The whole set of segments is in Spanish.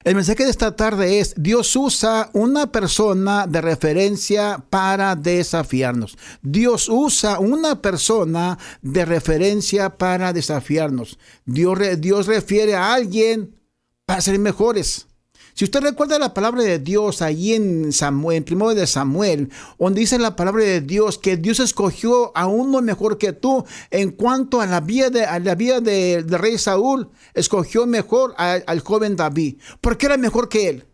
El mensaje de esta tarde es: Dios usa una persona de referencia para desafiarnos. Dios usa una persona de referencia para desafiarnos. Dios refiere a alguien para ser mejores. Si usted recuerda la palabra de Dios ahí en Samuel, en 1 de Samuel, donde dice la palabra de Dios que Dios escogió a uno mejor que tú en cuanto a la vida del rey Saúl, escogió mejor al joven David, porque era mejor que él.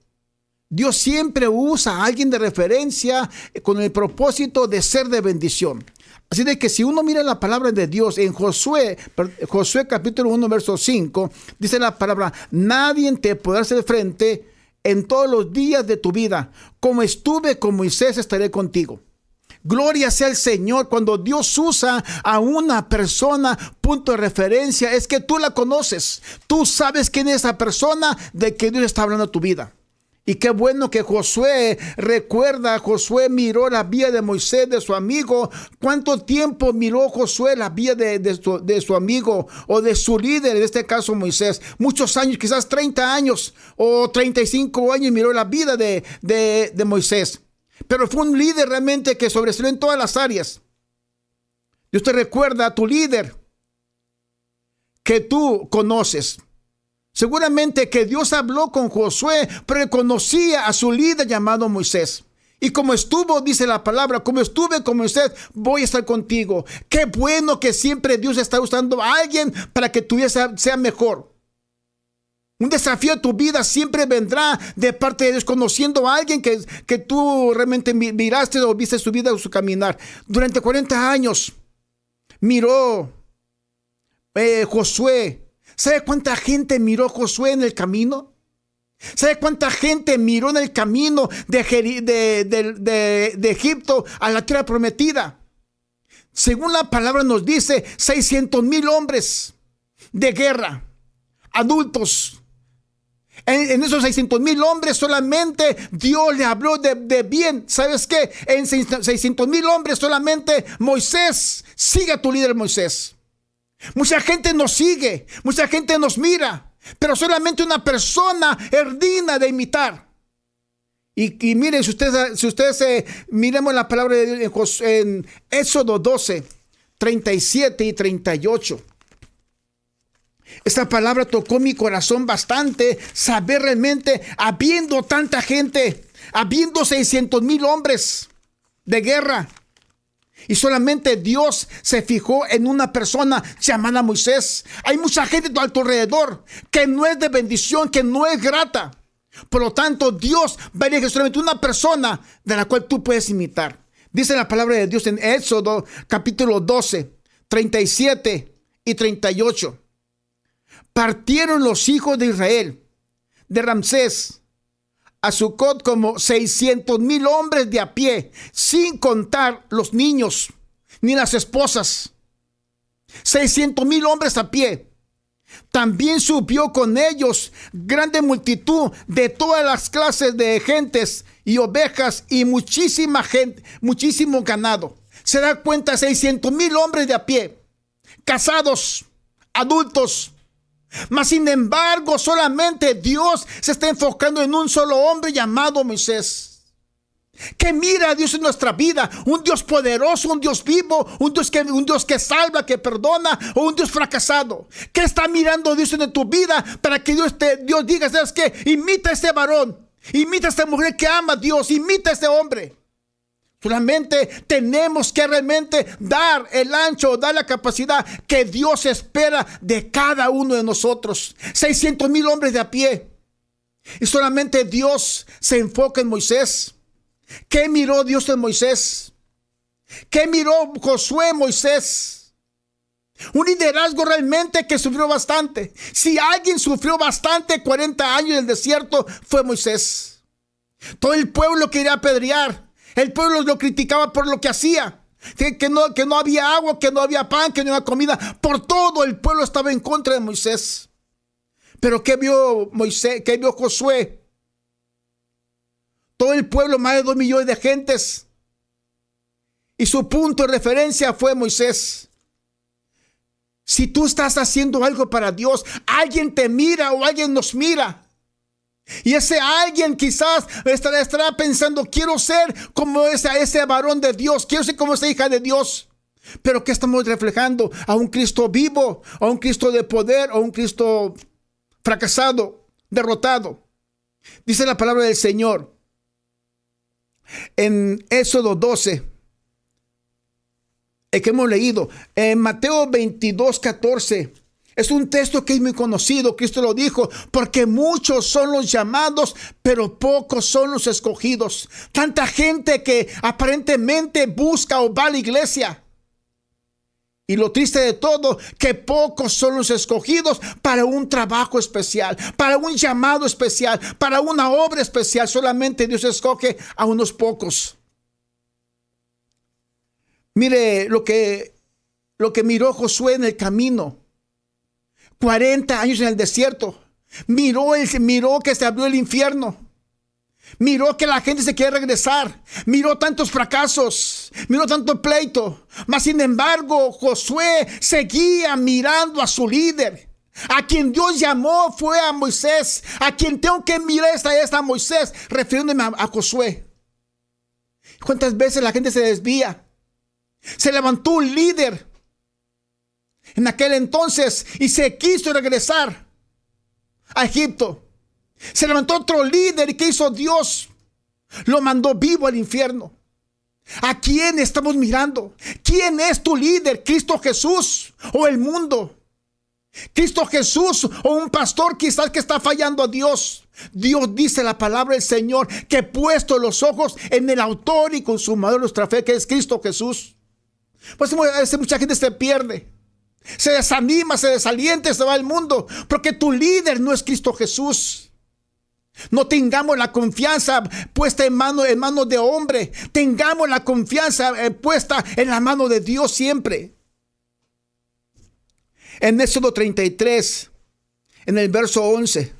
Dios siempre usa a alguien de referencia con el propósito de ser de bendición. Así de que si uno mira la palabra de Dios en Josué capítulo 1, verso 5, dice la palabra: nadie te podrá hacer frente en todos los días de tu vida. Como estuve con Moisés, estaré contigo. Gloria sea al Señor. Cuando Dios usa a una persona, punto de referencia es que tú la conoces. Tú sabes quién es esa persona de que Dios está hablando a tu vida. Y qué bueno que Josué miró la vida de Moisés, de su amigo. ¿Cuánto tiempo miró Josué la vida de su amigo o de su líder, en este caso Moisés? Muchos años, quizás 30 años o 35 años miró la vida de Moisés. Pero fue un líder realmente que sobresalió en todas las áreas. Dios te recuerda a tu líder que tú conoces. Seguramente que Dios habló con Josué, pero él conocía a su líder llamado Moisés. Y como estuvo, dice la palabra, como estuve con Moisés, voy a estar contigo. Qué bueno que siempre Dios está usando a alguien para que tu vida sea mejor. Un desafío a tu vida siempre vendrá de parte de Dios, conociendo a alguien que tú realmente miraste o viste su vida o su caminar. Durante 40 años miró Josué. ¿Sabe cuánta gente miró Josué en el camino? ¿Sabe cuánta gente miró en el camino de Egipto a la tierra prometida? Según la palabra nos dice, 600,000 hombres de guerra, adultos. En esos 600,000 hombres solamente Dios le habló de bien. ¿Sabes qué? En 600,000 hombres solamente Moisés, sigue a tu líder Moisés. Mucha gente nos sigue, mucha gente nos mira, pero solamente una persona es digna de imitar. Y miren, si ustedes miremos la palabra de Dios en Éxodo 12, 37 y 38. Esta palabra tocó mi corazón bastante, saber realmente, habiendo tanta gente, habiendo 600,000 hombres de guerra, y solamente Dios se fijó en una persona llamada Moisés. Hay mucha gente a tu alrededor que no es de bendición, que no es grata. Por lo tanto, Dios va a elegir solamente una persona de la cual tú puedes imitar. Dice la palabra de Dios en Éxodo capítulo 12, 37 y 38. Partieron los hijos de Israel de Ramsés a Sucot como 600,000 hombres de a pie, sin contar los niños ni las esposas. 600,000 hombres a pie. También subió con ellos grande multitud de todas las clases de gentes y ovejas y muchísima gente, muchísimo ganado. Se da cuenta, 600,000 hombres de a pie, casados, adultos. Mas sin embargo, solamente Dios se está enfocando en un solo hombre llamado Moisés. Que mira a Dios en nuestra vida, un Dios poderoso, un Dios vivo, un Dios que salva, que perdona, o un Dios fracasado. ¿Qué está mirando Dios en tu vida para que Dios diga, ¿sabes qué? Imita a este varón, imita a esta mujer que ama a Dios, imita a este hombre. Solamente tenemos que realmente dar el ancho, dar la capacidad que Dios espera de cada uno de nosotros. 600,000 hombres de a pie. Y solamente Dios se enfoca en Moisés. ¿Qué miró Dios en Moisés? ¿Qué miró Josué en Moisés? Un liderazgo realmente que sufrió bastante. Si alguien sufrió bastante 40 años en el desierto, fue Moisés. Todo el pueblo quería apedrear. El pueblo lo criticaba por lo que hacía, que no había agua, que no había pan, que no había comida. Por todo el pueblo estaba en contra de Moisés. Pero ¿qué vio Moisés? ¿Qué vio Josué? Todo el pueblo, más de 2 millones de gentes. Y su punto de referencia fue Moisés. Si tú estás haciendo algo para Dios, alguien te mira o alguien nos mira. Y ese alguien quizás estará pensando, quiero ser como ese varón de Dios, quiero ser como esa hija de Dios. Pero ¿qué estamos reflejando? ¿A un Cristo vivo? ¿A un Cristo de poder? ¿A un Cristo fracasado, derrotado? Dice la palabra del Señor en Éxodo 12, el que hemos leído, en Mateo 22, 14. Es un texto que es muy conocido. Cristo lo dijo, porque muchos son los llamados, pero pocos son los escogidos. Tanta gente que aparentemente busca o va a la iglesia. Y lo triste de todo, que pocos son los escogidos para un trabajo especial, para un llamado especial, para una obra especial. Solamente Dios escoge a unos pocos. Mire lo que miró Josué en el camino. 40 años en el desierto. Miró que se abrió el infierno. Miró que la gente se quiere regresar. Miró tantos fracasos. Miró tanto pleito. Mas sin embargo, Josué seguía mirando a su líder. A quien Dios llamó fue a Moisés. A quien tengo que mirar es a Moisés, refiriéndome a Josué. ¿Cuántas veces la gente se desvía? Se levantó un líder en aquel entonces y se quiso regresar a Egipto. Se levantó otro líder y ¿qué hizo Dios? Lo mandó vivo al infierno. ¿A quién estamos mirando? ¿Quién es tu líder? ¿Cristo Jesús o el mundo? ¿Cristo Jesús o un pastor quizás que está fallando a Dios? Dios dice la palabra del Señor que he puesto los ojos en el autor y consumador de nuestra fe, que es Cristo Jesús. Pues a veces mucha gente se pierde, se desanima, se desalienta, se va al mundo, porque tu líder no es Cristo Jesús. No tengamos la confianza puesta en manos de hombre. Tengamos la confianza puesta en la mano de Dios siempre. En Éxodo 33, en el verso 11.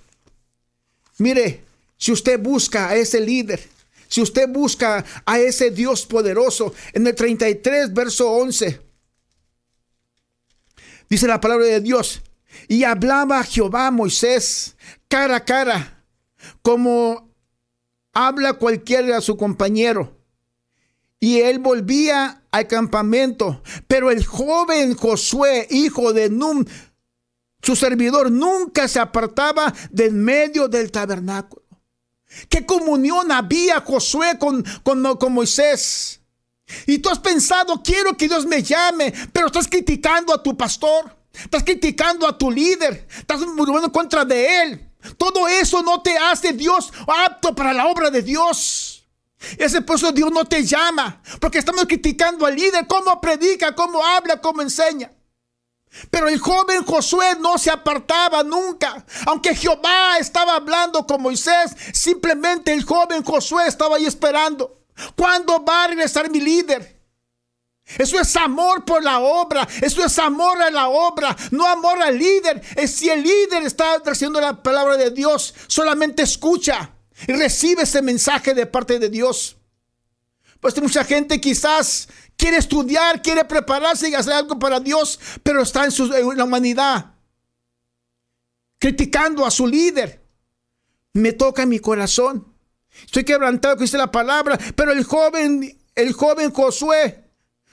Mire, si usted busca a ese líder, si usted busca a ese Dios poderoso, en el 33, verso 11, dice la palabra de Dios: y hablaba Jehová a Moisés cara a cara, como habla cualquiera a su compañero. Y él volvía al campamento, pero el joven Josué, hijo de Nun, su servidor, nunca se apartaba del medio del tabernáculo. ¿Qué comunión había Josué con Moisés? Y tú has pensado, quiero que Dios me llame, pero estás criticando a tu pastor, estás criticando a tu líder, estás murmurando en contra de él. Todo eso no te hace Dios apto para la obra de Dios. Ese por eso Dios no te llama, porque estamos criticando al líder, cómo predica, cómo habla, cómo enseña. Pero el joven Josué no se apartaba nunca. Aunque Jehová estaba hablando con Moisés, simplemente el joven Josué estaba ahí esperando. ¿Cuándo va a regresar mi líder? Eso es amor por la obra. Eso es amor a la obra, no amor al líder. Si el líder está recibiendo la palabra de Dios, solamente escucha y recibe ese mensaje de parte de Dios. Pues mucha gente quizás quiere estudiar, quiere prepararse y hacer algo para Dios, pero está en la humanidad criticando a su líder. Me toca mi corazón. Estoy quebrantado que dice la palabra, pero el joven Josué,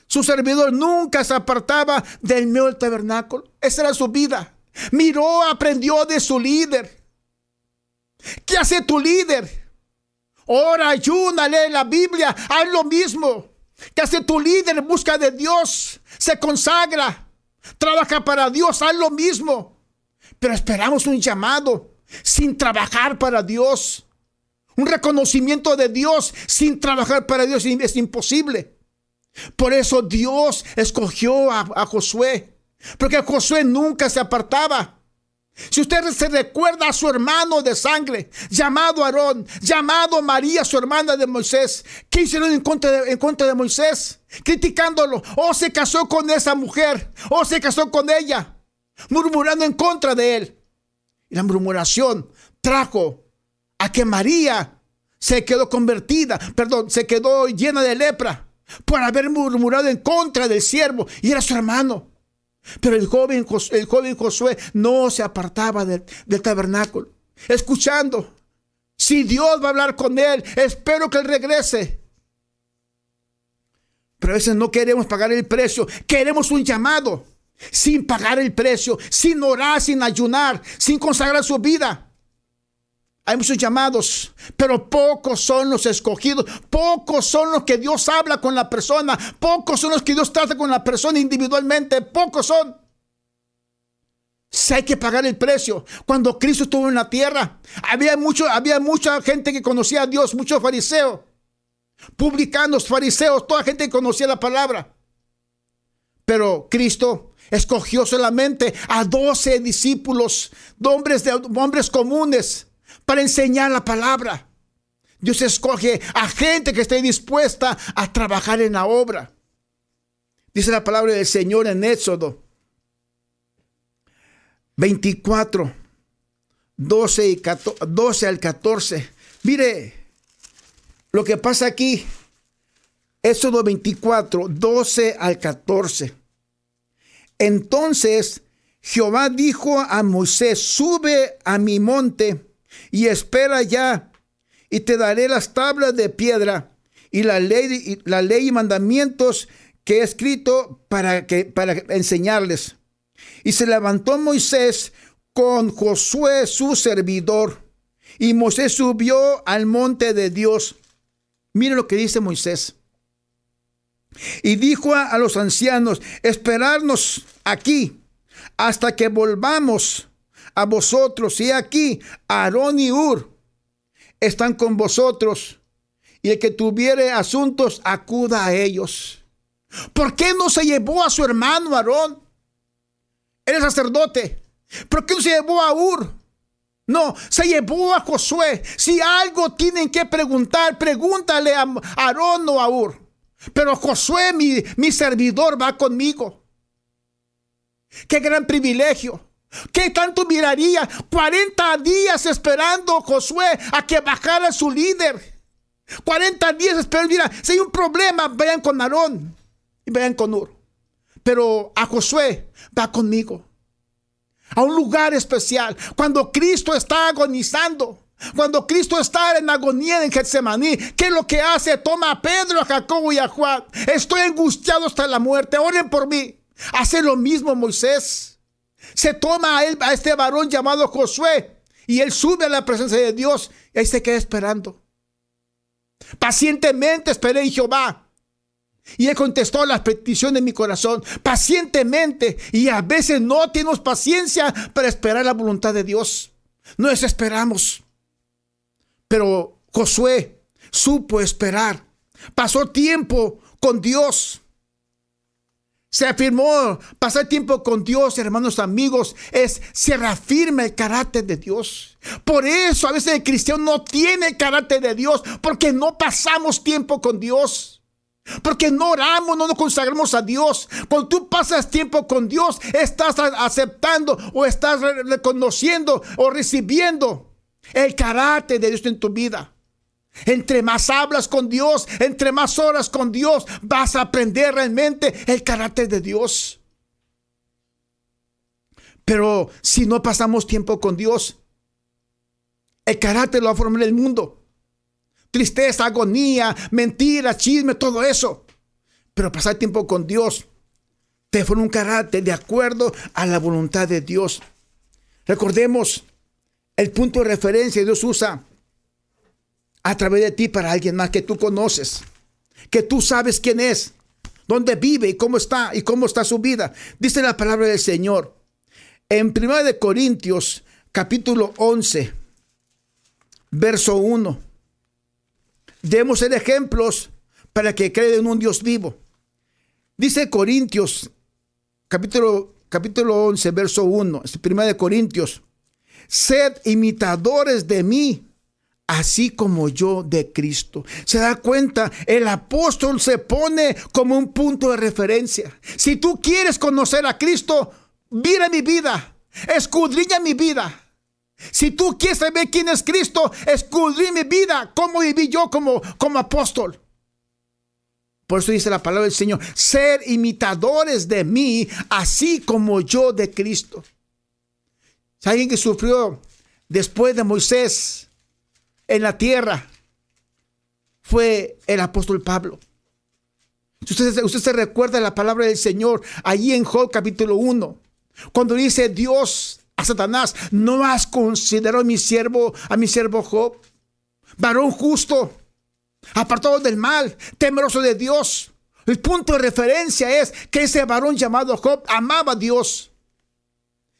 su servidor, nunca se apartaba del medio del tabernáculo. Esa era su vida. Miró, aprendió de su líder. ¿Qué hace tu líder? Ora, ayuna, lee la Biblia, haz lo mismo. ¿Qué hace tu líder? Busca de Dios, se consagra, trabaja para Dios, haz lo mismo. Pero esperamos un llamado sin trabajar para Dios. Un reconocimiento de Dios sin trabajar para Dios es imposible. Por eso Dios escogió a Josué, porque Josué nunca se apartaba. Si usted se recuerda a su hermano de sangre, llamado Aarón, llamado María, su hermana de Moisés, ¿qué hicieron en contra de Moisés? Criticándolo. O se casó con esa mujer, o se casó con ella, murmurando en contra de él. Y la murmuración trajo a que María se quedó llena de lepra por haber murmurado en contra del siervo, y era su hermano. Pero el joven Josué no se apartaba del tabernáculo, escuchando Si Dios va a hablar con él, espero que él regrese. Pero a veces no queremos pagar el precio. Queremos un llamado sin pagar el precio, sin orar, sin ayunar, sin consagrar su vida. Hay muchos llamados, pero pocos son los escogidos. Pocos son los que Dios habla con la persona. Pocos son los que Dios trata con la persona individualmente. Pocos son. Si hay que pagar el precio. Cuando Cristo estuvo en la tierra, había mucha gente que conocía a Dios, muchos fariseos, publicanos, fariseos, toda gente que conocía la palabra. Pero Cristo escogió solamente a 12 discípulos, hombres comunes, para enseñar la palabra. Dios escoge a gente que esté dispuesta a trabajar en la obra. Dice la palabra del Señor en Éxodo 24, 12 al 14. Mire lo que pasa aquí. Éxodo 24, 12 al 14. Entonces Jehová dijo a Moisés: sube a mi monte y espera allá, y te daré las tablas de piedra y la ley y mandamientos que he escrito para enseñarles. Y se levantó Moisés con Josué su servidor, y Moisés subió al monte de Dios. Mire lo que dice Moisés. Y dijo a los ancianos: esperarnos aquí hasta que volvamos a vosotros. Y aquí Aarón y Hur están con vosotros, y el que tuviere asuntos acuda a ellos. ¿Por qué no se llevó a su hermano Aarón? Él es sacerdote. ¿Por qué no se llevó a Hur? No, se llevó a Josué. Si algo tienen que preguntar, pregúntale a Aarón o a Hur. Pero Josué, mi servidor, va conmigo. Qué gran privilegio. ¿Qué tanto miraría? 40 días esperando Josué a que bajara su líder. 40 días esperando. Mira, si hay un problema, vayan con Aarón y vayan con Hur. Pero a Josué va conmigo a un lugar especial. Cuando Cristo está agonizando, cuando Cristo está en agonía en Getsemaní, ¿qué es lo que hace? Toma a Pedro, a Jacobo y a Juan. Estoy angustiado hasta la muerte, oren por mí. Hace lo mismo Moisés. Se toma a este varón llamado Josué, y él sube a la presencia de Dios, y ahí se queda esperando. Pacientemente esperé en Jehová, y él contestó las peticiones de mi corazón. Pacientemente. Y a veces no tenemos paciencia para esperar la voluntad de Dios. No desesperamos. Pero Josué supo esperar. Pasó tiempo con Dios. Se afirmó. Pasar tiempo con Dios, hermanos amigos, se reafirma el carácter de Dios. Por eso a veces el cristiano no tiene el carácter de Dios, porque no pasamos tiempo con Dios. Porque no oramos, no nos consagramos a Dios. Cuando tú pasas tiempo con Dios, estás aceptando o estás reconociendo o recibiendo el carácter de Dios en tu vida. Entre más hablas con Dios, entre más horas con Dios, vas a aprender realmente el carácter de Dios. Pero si no pasamos tiempo con Dios, el carácter lo va a formar el mundo. Tristeza, agonía, mentira, chisme, todo eso. Pero pasar tiempo con Dios te forma un carácter de acuerdo a la voluntad de Dios. Recordemos el punto de referencia que Dios usa a través de ti para alguien más que tú conoces, que tú sabes quién es, dónde vive y cómo está su vida. Dice la palabra del Señor en 1 Corintios capítulo 11, verso 1. Debemos ser ejemplos para que crean en un Dios vivo. Dice Corintios, capítulo 11, verso 1, 1 Corintios: sed imitadores de mí, así como yo de Cristo. ¿Se da cuenta? El apóstol se pone como un punto de referencia. Si tú quieres conocer a Cristo, mira mi vida, escudriña mi vida. Si tú quieres saber quién es Cristo, escudriña mi vida, cómo viví yo como apóstol. Por eso dice la palabra del Señor: ser imitadores de mí, así como yo de Cristo. Si alguien que sufrió después de Moisés en la tierra fue el apóstol Pablo. Si usted se recuerda la palabra del Señor allí en Job capítulo 1, cuando dice Dios a Satanás: ¿no has considerado a mi siervo Job? Varón justo, apartado del mal, temeroso de Dios. El punto de referencia es que ese varón llamado Job amaba a Dios.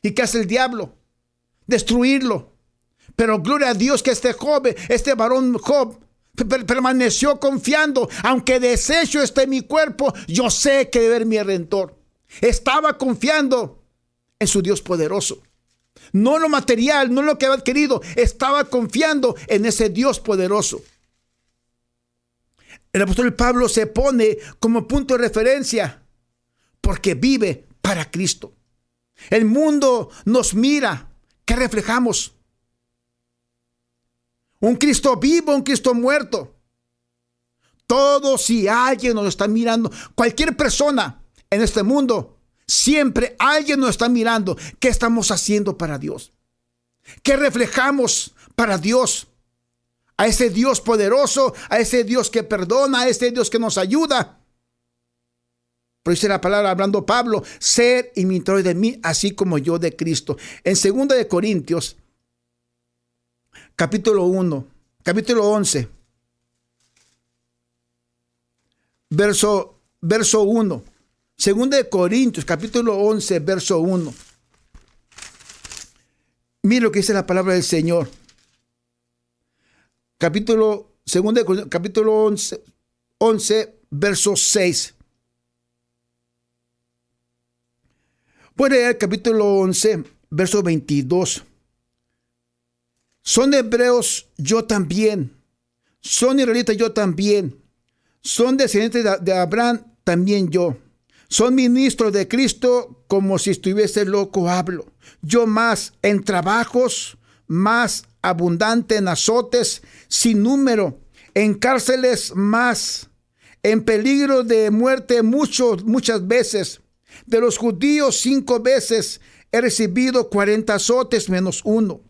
¿Y qué hace el diablo? Destruirlo. Pero gloria a Dios que este varón Job, permaneció confiando: aunque deshecho esté mi cuerpo, yo sé que debe ver mi Redentor. Estaba confiando en su Dios poderoso. No lo material, no lo que había adquirido. Estaba confiando en ese Dios poderoso. El apóstol Pablo se pone como punto de referencia porque vive para Cristo. El mundo nos mira. ¿Qué reflejamos? Un Cristo vivo, un Cristo muerto. Todo, si alguien nos está mirando, cualquier persona en este mundo, siempre alguien nos está mirando. ¿Qué estamos haciendo para Dios? ¿Qué reflejamos para Dios? A ese Dios poderoso, a ese Dios que perdona, a ese Dios que nos ayuda. Pero dice la palabra, hablando Pablo: ser imitadores de mí, así como yo de Cristo. En 2 de Corintios, capítulo 11, verso 1. 2 de Corintios, capítulo 11, verso 1. Mire lo que dice la palabra del Señor. Capítulo 11, verso 6. Voy a leer el capítulo 11, verso 22. Son hebreos, yo también. Son israelitas, yo también. Son descendientes de Abraham, también yo. Son ministros de Cristo, como si estuviese loco hablo. Yo más en trabajos, más abundante en azotes, sin número, en cárceles más, en peligro de muerte muchas veces. De los judíos 5 veces he recibido 40 azotes menos 1.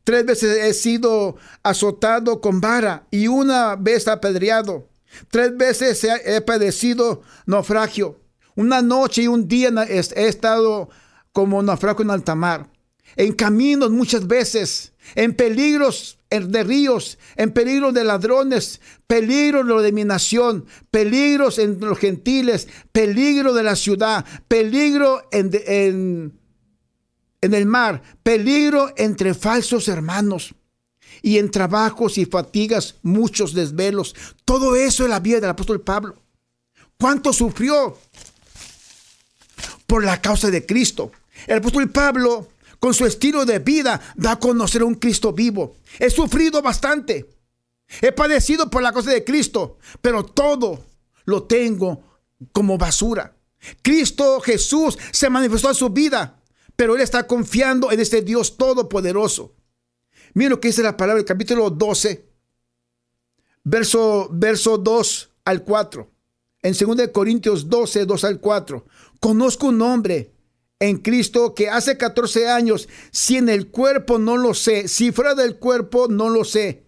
3 veces he sido azotado con vara y 1 vez apedreado. 3 veces he padecido naufragio. Una noche y un día he estado como naufragio en alta mar. En caminos muchas veces, en peligros de ríos, en peligros de ladrones, peligros de mi nación, peligros entre los gentiles, peligro de la ciudad, peligro en el mar, peligro entre falsos hermanos, y en trabajos y fatigas muchos desvelos. Todo eso es la vida del apóstol Pablo. ¿Cuánto sufrió por la causa de Cristo? El apóstol Pablo, con su estilo de vida, da a conocer a un Cristo vivo. He sufrido bastante. He padecido por la causa de Cristo, pero todo lo tengo como basura. Cristo Jesús se manifestó en su vida, pero él está confiando en este Dios todopoderoso. Mira lo que dice la palabra, el capítulo 12, verso 2 al 4. En 2 de Corintios 12, 2 al 4. Conozco un hombre en Cristo que hace 14 años, si en el cuerpo no lo sé, si fuera del cuerpo no lo sé,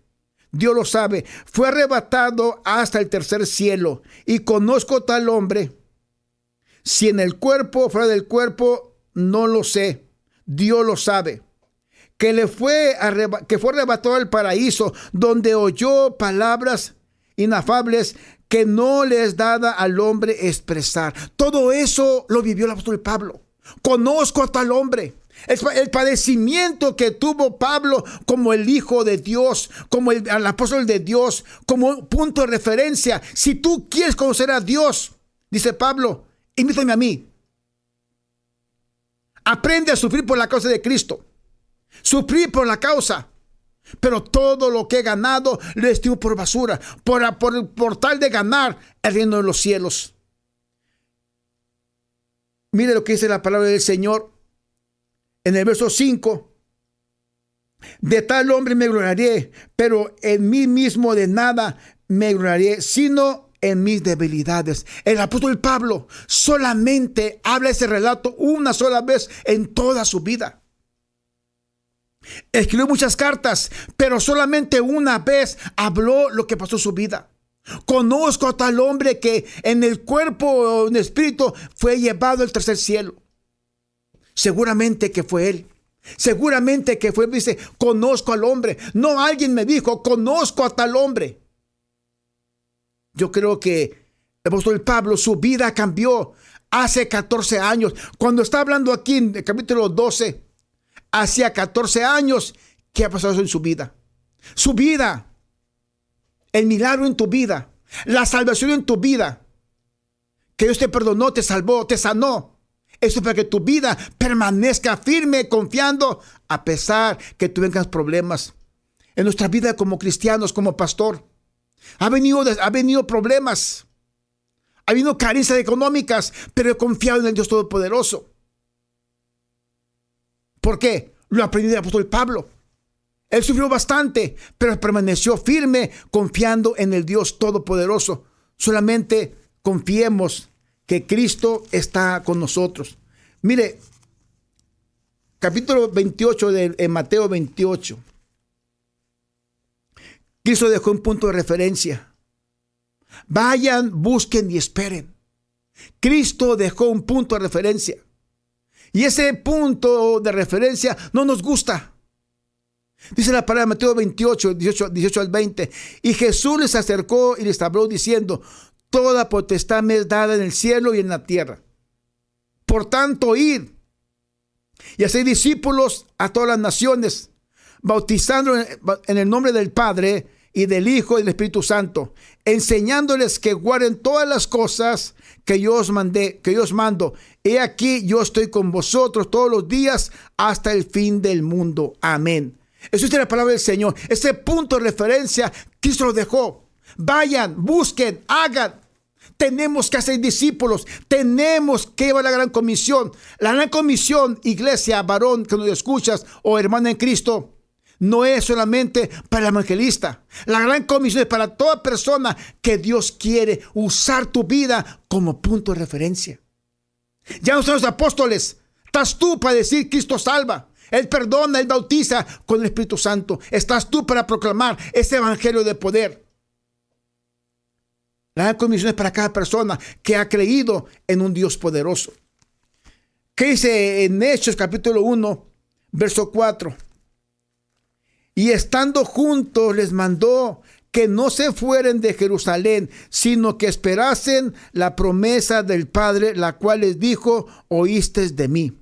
Dios lo sabe, fue arrebatado hasta el tercer cielo. Y conozco tal hombre, si en el cuerpo, fuera del cuerpo, no lo sé, Dios lo sabe, que fue arrebatado al paraíso, donde oyó palabras inefables que no le es dada al hombre expresar. Todo eso lo vivió el apóstol Pablo. Conozco a tal hombre. El padecimiento que tuvo Pablo como el Hijo de Dios, como el apóstol de Dios, como punto de referencia. Si tú quieres conocer a Dios, dice Pablo, imítame a mí. Aprende a sufrir por la causa de Cristo. Sufrir por la causa. Pero todo lo que he ganado lo estimo por basura, por tal de ganar el reino de los cielos. Mire lo que dice la palabra del Señor en el verso 5. De tal hombre me gloriaré, pero en mí mismo de nada me gloriaré, sino en mis debilidades. El apóstol Pablo solamente habla ese relato una sola vez en toda su vida. Escribió muchas cartas, pero solamente una vez habló lo que pasó en su vida. Conozco a tal hombre que en el cuerpo o en el espíritu fue llevado al tercer cielo. Seguramente que fue él. Seguramente que fue, dice, conozco al hombre. No alguien me dijo, conozco a tal hombre. Yo creo que el apóstol Pablo, su vida cambió hace 14 años. Cuando está hablando aquí en el capítulo 12, hacía 14 años que ha pasado en su vida. Su vida, el milagro en tu vida, la salvación en tu vida, que Dios te perdonó, te salvó, te sanó. Eso es para que tu vida permanezca firme, confiando, a pesar que tú vengas problemas. En nuestra vida como cristianos, como pastor, ha venido problemas. Ha habido carencias económicas, pero he confiado en el Dios Todopoderoso. ¿Por qué? Lo aprendí del apóstol Pablo. Él sufrió bastante, pero permaneció firme, confiando en el Dios Todopoderoso. Solamente confiemos que Cristo está con nosotros. Mire, capítulo 28 de Mateo 28. Cristo dejó un punto de referencia. Vayan, busquen y esperen. Cristo dejó un punto de referencia. Y ese punto de referencia no nos gusta. Dice la palabra de Mateo 28, 18 al 20. Y Jesús les acercó y les habló diciendo: toda potestad me es dada en el cielo y en la tierra. Por tanto, id y haced discípulos a todas las naciones, bautizando en el nombre del Padre y del Hijo y del Espíritu Santo, enseñándoles que guarden todas las cosas que yo os mando. He aquí, yo estoy con vosotros todos los días hasta el fin del mundo. Amén. Eso es la palabra del Señor. Ese punto de referencia, Cristo lo dejó. Vayan, busquen, hagan. Tenemos que hacer discípulos. Tenemos que llevar la gran comisión. La gran comisión, iglesia, varón que nos escuchas o hermana en Cristo, no es solamente para el evangelista. La gran comisión es para toda persona que Dios quiere usar tu vida como punto de referencia. Ya no son los apóstoles. Estás tú para decir Cristo salva. Él perdona, Él bautiza con el Espíritu Santo. Estás tú para proclamar ese evangelio de poder. La gran comisión es para cada persona que ha creído en un Dios poderoso. ¿Qué dice en Hechos capítulo 1, verso 4? Y estando juntos les mandó que no se fueren de Jerusalén, sino que esperasen la promesa del Padre, la cual les dijo: oísteis de mí.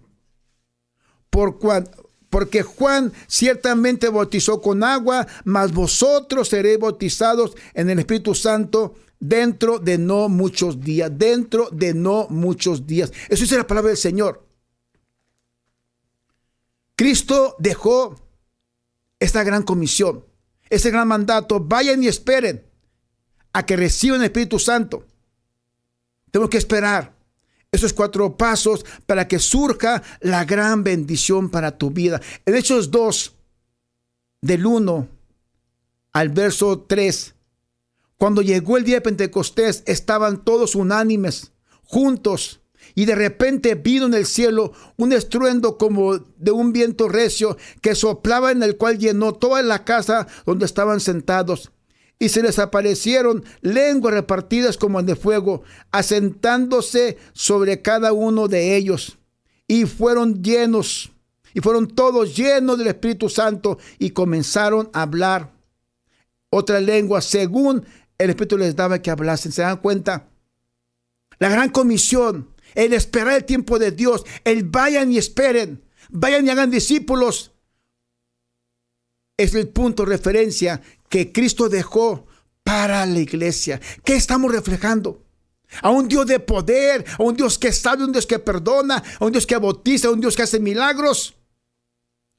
Porque Juan ciertamente bautizó con agua, mas vosotros seréis bautizados en el Espíritu Santo dentro de no muchos días. Dentro de no muchos días. Eso dice la palabra del Señor. Cristo dejó esta gran comisión, ese gran mandato. Vayan y esperen a que reciban el Espíritu Santo. Tenemos que esperar esos 4 pasos para que surja la gran bendición para tu vida. En Hechos 2, del 1 al verso 3, cuando llegó el día de Pentecostés, estaban todos unánimes, juntos, y de repente vino en el cielo un estruendo como de un viento recio que soplaba, en el cual llenó toda la casa donde estaban sentados. Y se les aparecieron lenguas repartidas como de fuego, asentándose sobre cada uno de ellos. Y fueron todos llenos del Espíritu Santo y comenzaron a hablar otra lengua según el Espíritu les daba que hablasen. ¿Se dan cuenta? La gran comisión, el esperar el tiempo de Dios, el vayan y esperen, vayan y hagan discípulos, es el punto de referencia que Cristo dejó para la iglesia. ¿Qué estamos reflejando? A un Dios de poder, a un Dios que sabe, a un Dios que perdona, a un Dios que bautiza, a un Dios que hace milagros,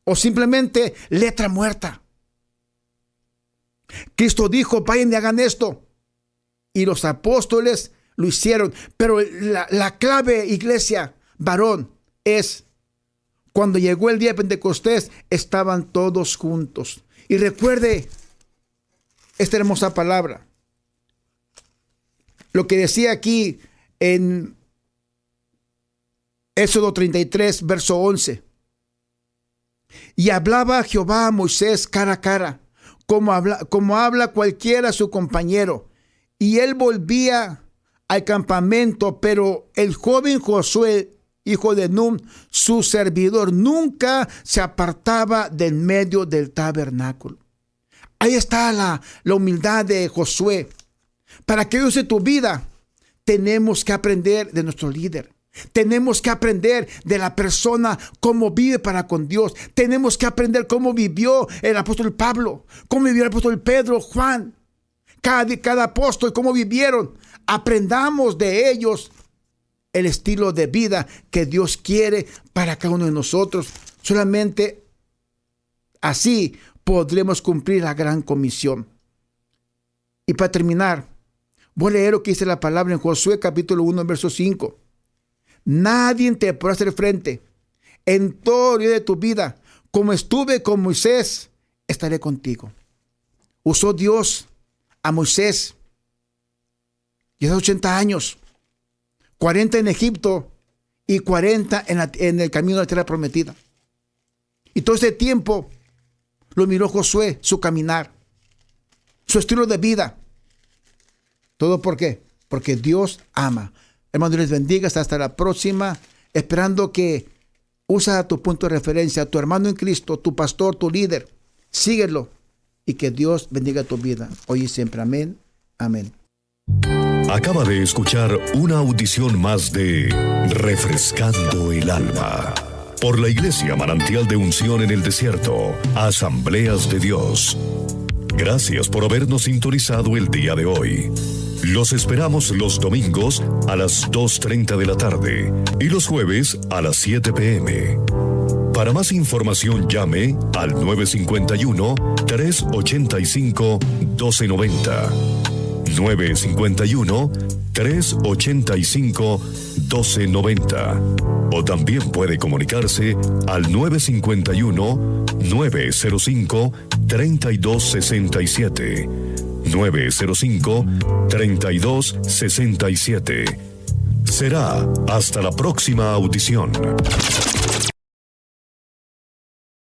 o simplemente letra muerta. Cristo dijo: vayan y hagan esto, y los apóstoles lo hicieron. Pero la clave, iglesia, varón, es cuando llegó el día de Pentecostés, estaban todos juntos. Y recuerde esta hermosa palabra, lo que decía aquí en Éxodo 33, verso 11. Y hablaba Jehová a Moisés cara a cara, como habla cualquiera a su compañero. Y él volvía al campamento, pero el joven Josué, hijo de Nun, su servidor, nunca se apartaba del medio del tabernáculo. Ahí está la humildad de Josué. Para que use tu vida, tenemos que aprender de nuestro líder. Tenemos que aprender de la persona cómo vive para con Dios. Tenemos que aprender cómo vivió el apóstol Pablo, cómo vivió el apóstol Pedro, Juan, cada apóstol, cómo vivieron. Aprendamos de ellos el estilo de vida que Dios quiere para cada uno de nosotros. Solamente así podremos cumplir la gran comisión. Y para terminar, voy a leer lo que dice la palabra en Josué capítulo 1, verso 5. Nadie te podrá hacer frente en todo el día de tu vida. Como estuve con Moisés, estaré contigo. Usó Dios a Moisés. Y hace 80 años, 40 en Egipto y 40 en el camino de la tierra prometida. Y todo ese tiempo lo miró Josué, su caminar, su estilo de vida. ¿Todo por qué? Porque Dios ama. Hermano, Dios les bendiga. Hasta la próxima. Esperando que usa tu punto de referencia, a tu hermano en Cristo, tu pastor, tu líder. Síguelo y que Dios bendiga tu vida. Hoy y siempre. Amén. Amén. Acaba de escuchar una audición más de Refrescando el Alma por la Iglesia Manantial de Unción en el Desierto, Asambleas de Dios. Gracias por habernos sintonizado el día de hoy. Los esperamos los domingos a las 2:30 de la tarde y los jueves a las 7 p.m. Para más información llame al 951-385-1290. 951-385-1290. O también puede comunicarse al 951-905-3267. 905-3267. Será hasta la próxima audición.